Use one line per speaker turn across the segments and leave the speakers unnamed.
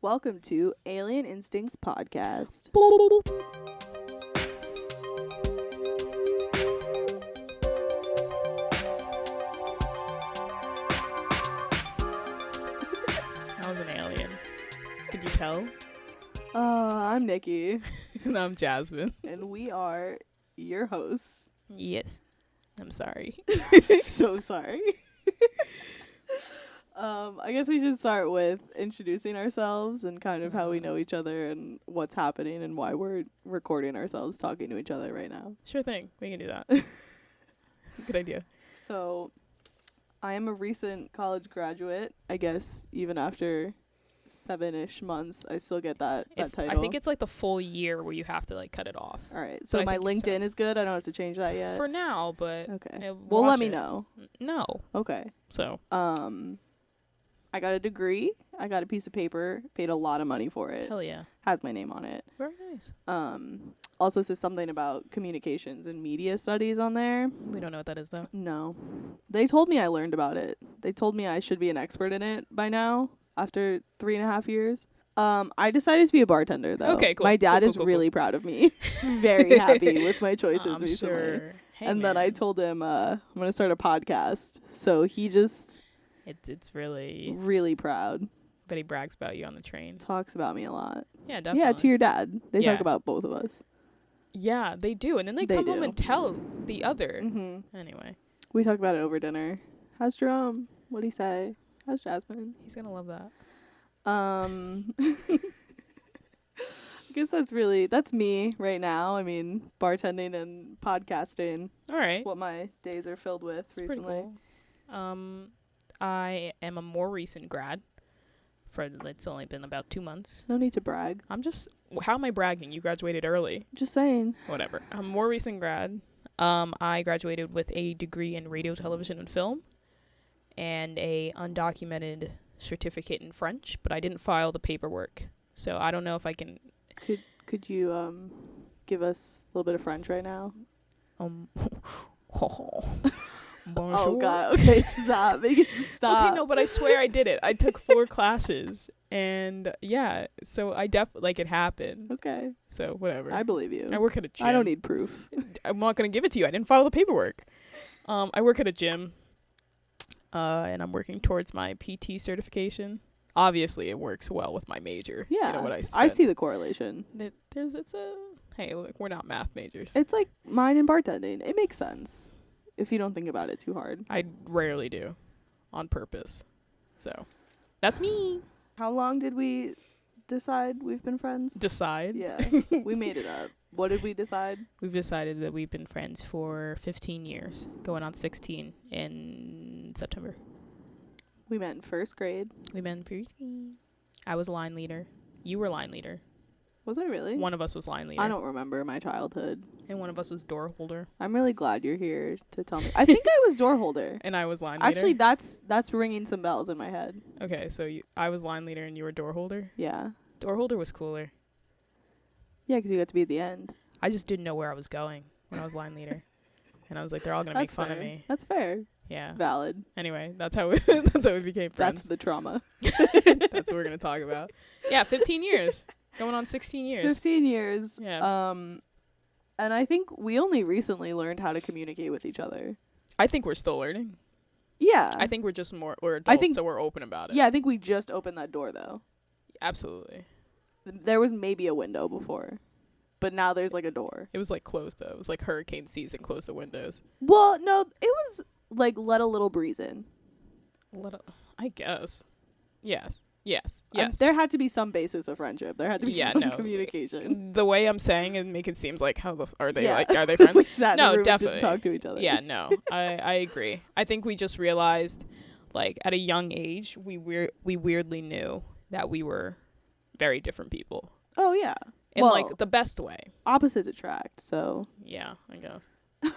Welcome to Alien Instincts Podcast.
I was an alien. Could you tell?
I'm Nikki.
And I'm Jasmin.
And we are your hosts.
Yes. I'm sorry.
So sorry. I guess we should start with introducing ourselves and kind of how we know each other and what's happening and why we're recording ourselves talking to each other right now.
Sure thing. We can do that. Good idea.
So, I am a recent college graduate. I guess even after 7-ish months, I still get that title.
I think it's like the full year where you have to like cut it off.
All right. So my LinkedIn is good. I don't have to change that yet.
For now, but
okay. Well, let me know.
No.
Okay.
So.
I got a degree. I got a piece of paper. Paid a lot of money for it.
Hell yeah.
Has my name on it.
Very nice.
Also says something about communications and media studies on there.
We don't know what that is though.
No. They told me I learned about it. They told me I should be an expert in it by now after 3.5 years. I decided to be a bartender though.
Okay, cool.
My dad is really proud of me. Very happy with my choices recently.
Sure. Hey,
and then I told him I'm going to start a podcast. So he just...
It's really
proud.
But he brags about you on the train.
Talks about me a lot.
Yeah, definitely.
Yeah, to your dad. They talk about both of us.
Yeah, they do. And then they come home and tell the other.
Mm-hmm.
Anyway.
We talk about it over dinner. How's Jerome? What'd he say? How's Jasmine?
He's going to love that.
I guess that's me right now. I mean, bartending and podcasting.
All right.
That's what my days are filled with
That's
recently.
Cool. I am a more recent grad. It's only been about 2 months.
No need to brag.
How am I bragging? You graduated early.
Just saying.
Whatever. I'm a more recent grad. I graduated with a degree in radio, television, and film, and a undocumented certificate in French, but I didn't file the paperwork. So I don't know if I can...
Could you give us a little bit of French right now?
Bonjour.
Oh god, okay, stop. Make it stop.
Okay, no, but I swear I did it. I took 4 classes, and yeah, so I it happened.
Okay.
So whatever.
I believe you.
I work at a gym.
I don't need proof.
I'm not gonna give it to you. I didn't file the paperwork. I work at a gym, and I'm working towards my PT certification. Obviously, it works well with my major.
Yeah,
you know what
I see the correlation.
Hey, look, we're not math majors.
It's like mine and bartending. It makes sense if you don't think about it too hard.
I rarely do, on purpose. So, that's me.
How long did we decide we've been friends?
Decide?
Yeah, we made it up. What did we decide?
We've decided that we've been friends for 15 years, going on 16 in September.
We met in first grade.
I was line leader. You were line leader.
Was I really?
One of us was line leader.
I don't remember my childhood.
And one of us was door holder.
I'm really glad you're here to tell me. I think I was door holder.
And I was line leader.
Actually, that's ringing some bells in my head.
Okay, so I was line leader and you were door holder?
Yeah.
Door holder was cooler.
Yeah, because you got to be at the end.
I just didn't know where I was going when I was line leader. And I was like, they're all going to make fun of me.
That's fair.
Yeah.
Valid.
Anyway, that's how we became friends.
That's the trauma.
That's what we're going to talk about. Yeah, 15 years. Going on 16 years.
15 years.
Yeah.
And I think we only recently learned how to communicate with each other.
I think we're still learning.
Yeah.
I think we're adults, so we're open about it.
Yeah, I think we just opened that door, though.
Absolutely.
There was maybe a window before, but now there's like a door.
It was like closed, though. It was like hurricane season, close the windows.
Well, no, it was like let a little breeze in.
I guess. Yes.
There had to be some basis of friendship. There had to be some communication.
The way I'm saying it make it seems like are they
are
they friends?
We sat in the room
definitely.
And didn't talk to each other.
Yeah, no. I agree. I think we just realized like at a young age we weirdly knew that we were very different people.
Oh yeah.
In like the best way.
Opposites attract, so
yeah, I guess. I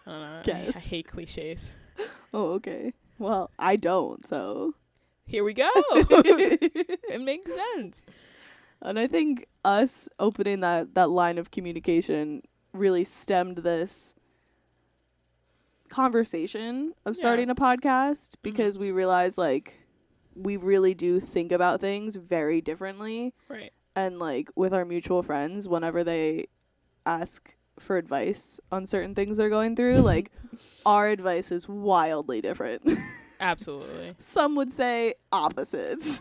don't know. I hate cliches.
Oh, okay. Well, I don't, so
here we go. It makes sense.
And I think us opening that line of communication really stemmed this conversation of starting a podcast because we realized like we really do think about things very differently.
Right.
And, like, with our mutual friends, whenever they ask for advice on certain things they're going through, like, our advice is wildly different.
Absolutely.
Some would say opposites.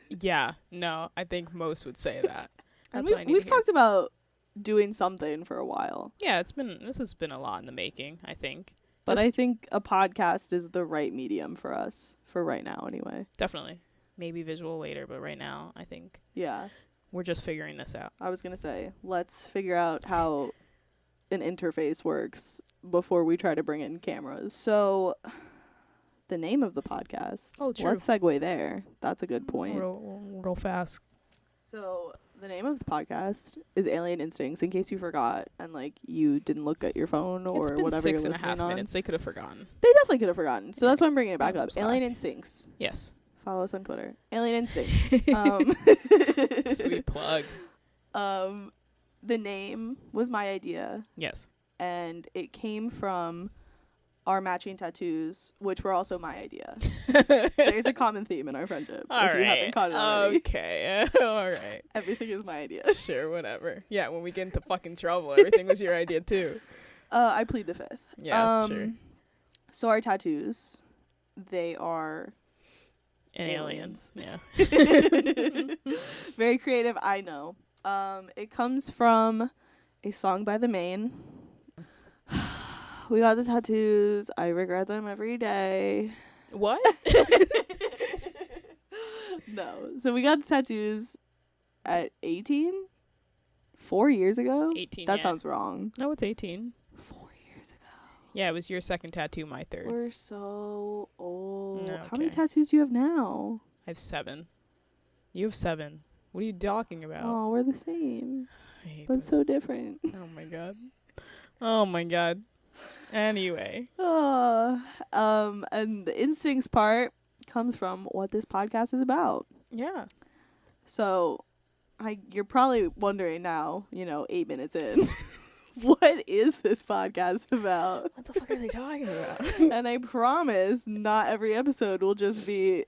Yeah. No, I think most would say that.
And
That's what I need
we've
to hear.
talked about doing something for a while.
Yeah, this has been a lot in the making, I think.
But I think a podcast is the right medium for us, for right now anyway.
Definitely. Maybe visual later, but right now, I think
Yeah.
we're just figuring this out.
I was going to say, let's figure out how an interface works before we try to bring in cameras. So, the name of the podcast.
Oh, true.
Let's segue there. That's a good point.
Real fast.
So, the name of the podcast is Alien Instincts, in case you forgot and, like, you didn't look at your phone or
It's been
whatever
6
you're
and a half
listening on.
minutes. They could have forgotten.
They definitely could have forgotten. So that's why I'm bringing it back
I'm
up.
sorry.
Alien Instincts.
Yes.
Follow us on Twitter. Alien Instincts.
Sweet plug.
The name was my idea,
Yes.
and it came from our matching tattoos, which were also my idea. There's a common theme in our friendship.
All
if you haven't caught it already.
Okay. All right.
Everything is my idea.
Sure, whatever. Yeah, when we get into fucking trouble, everything was your idea too.
I plead the fifth.
Yeah, sure.
So our tattoos, they are
And aliens. Yeah.
very creative, I know. It comes from a song by The Maine. We got the tattoos. I regret them every day.
What?
No. So we got the tattoos at 18? 4 years ago?
18.
That
yeah.
sounds wrong.
No, it's 18.
4 years ago.
Yeah, it was your second tattoo, my third.
We're so old.
No,
How many
okay.
tattoos do you have now?
I have 7. You have 7. What are you talking about?
Oh, we're the same.
I hate
But
this.
so different.
Oh my god. Oh my god. Anyway.
And the instincts part comes from what this podcast is about.
Yeah.
So, you're probably wondering now, 8 minutes in, what is this podcast about?
What the fuck are they talking about?
And I promise not every episode will just be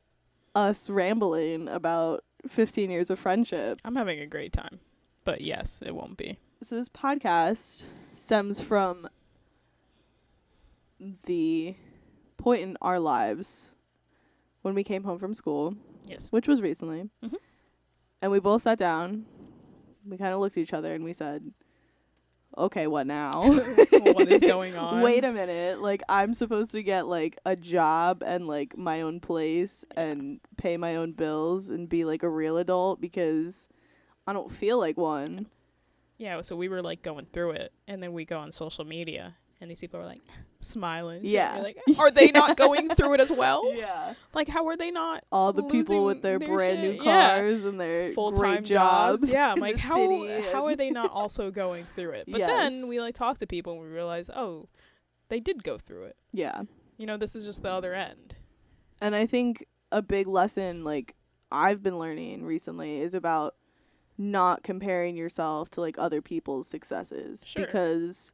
us rambling about 15 years of friendship.
I'm having a great time. But yes, it won't be.
So this podcast stems from the point in our lives when we came home from school,
Yes.
which was recently.
Mhm.
And we both sat down. We kind of looked at each other and we said, okay, what now?
What is going on?
Wait a minute. Like, I'm supposed to get, like, a job and, like, my own place and pay my own bills and be, like, a real adult because I don't feel like one.
Yeah, so we were like going through it, and then we go on social media, and these people are like smiling.
Yeah.
You're like, are they not going through it as well?
Yeah.
Like, how are they not?
All the people with their
losing
brand new
shit? Yeah.
cars and their
Full-time
great jobs.
Yeah, I'm
in
like,
the
how
city
are
and-
they not also going through it? But
Yes.
then we like talk to people and we realize, oh, they did go through it.
Yeah.
This is just the other end.
And I think a big lesson, like, I've been learning recently is about not comparing yourself to, like, other people's successes.
Sure.
Because,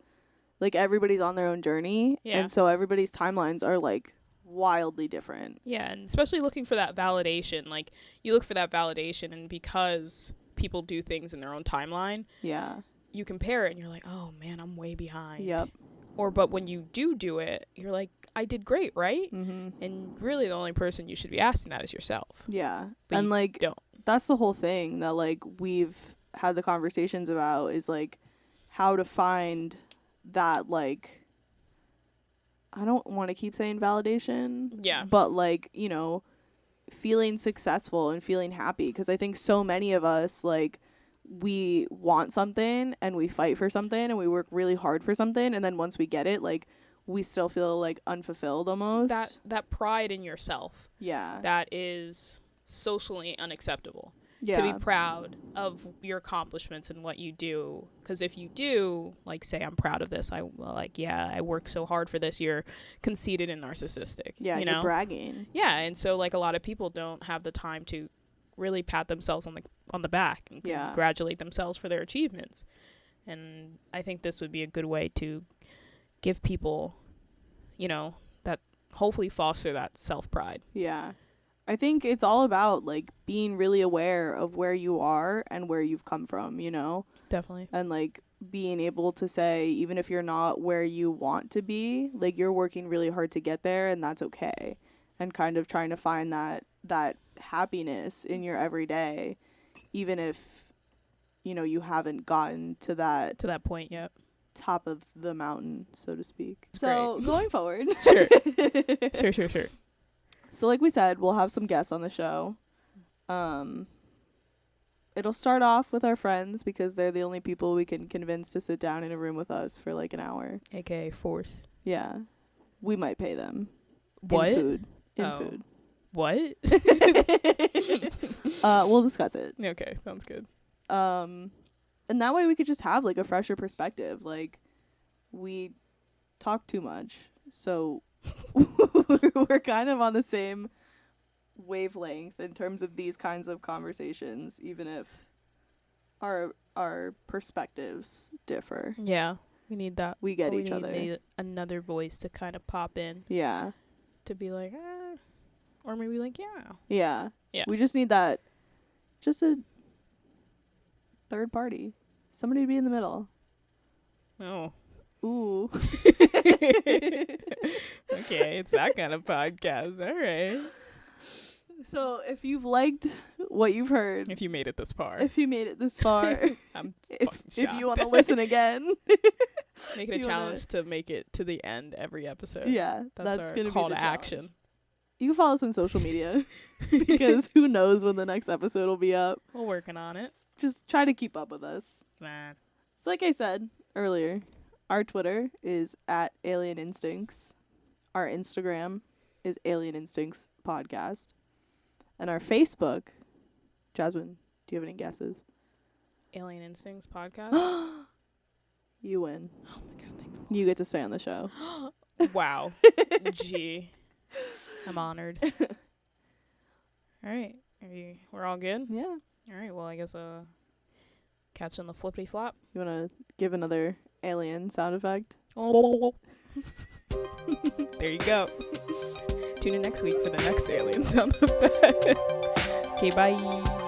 like, everybody's on their own journey.
Yeah.
And so everybody's timelines are, like, wildly different.
Yeah, and especially looking for that validation. Like, you look for that validation, and because people do things in their own timeline,
Yeah.
you compare it, and you're like, oh, man, I'm way behind.
Yep.
But when you do it, you're like, I did great, right?
Mm-hmm.
And really the only person you should be asking that is yourself.
Yeah.
But
and,
you
like,
don't.
that's the whole thing that, like, we've had the conversations about is, like, how to find that, like, I don't want to keep saying validation.
Yeah.
But, like, feeling successful and feeling happy. Because I think so many of us, like, we want something and we fight for something and we work really hard for something. And then once we get it, like, we still feel, like, unfulfilled almost.
That pride in yourself,
Yeah.
that is socially unacceptable.
Yeah.
To be proud of your accomplishments and what you do. Because if you do, like, say, I'm proud of this, I work so hard for this, you're conceited and narcissistic.
Yeah,
you
you're
know?
bragging.
Yeah, and so, like, a lot of people don't have the time to really pat themselves on the back and
Yeah.
congratulate themselves for their achievements. And I think this would be a good way to give people, that hopefully foster that self-pride.
Yeah. I think it's all about like being really aware of where you are and where you've come from, you know?
Definitely.
And like being able to say, even if you're not where you want to be, like you're working really hard to get there, and that's okay. And kind of trying to find that happiness in your everyday, even if, you know, you haven't gotten to that
point yet.
top of the mountain, so to speak.
That's
So
great.
going forward.
Sure.
So like we said, we'll have some guests on the show. It'll start off with our friends because they're the only people we can convince to sit down in a room with us for like an hour.
AKA force.
Yeah. We might pay them.
What?
In food.
Oh.
Food.
What?
We'll discuss it.
Okay, sounds good.
And that way we could just have like a fresher perspective. Like we talk too much. So we're kind of on the same wavelength in terms of these kinds of conversations, even if our perspectives differ.
Yeah, we need that.
We get each other.
Need another voice to kind of pop in.
Yeah.
To be like, or maybe like,
Yeah.
Yeah.
We just need that, just a third party. Somebody to be in the middle.
Oh.
Ooh.
Okay, it's that kind of podcast. All right.
So if you've liked what you've heard,
If you made it this far,
if you made it this far,
I'm
if you
shocked.
want to listen again,
make it a
you
challenge to make it to the end every episode.
yeah,
That's our
gonna
call
be the
to
challenge.
action.
You can follow us on social media because who knows when the next episode will be up.
We're working on it.
Just try to keep up with us.
Man.
So like I said earlier, our Twitter is @AlienInstincts. Our Instagram is Alien Instincts Podcast. And our Facebook, Jasmine, do you have any guesses?
Alien Instincts podcast.
You win.
Oh my god, thank
You get to stay on the show.
Wow. Gee. I'm honored. All right. We're all good?
Yeah.
All right. Well, I guess catch on the flippity flop.
You want to give another alien sound effect?
There you go. Tune in next week for the next alien sound effect. Okay, bye.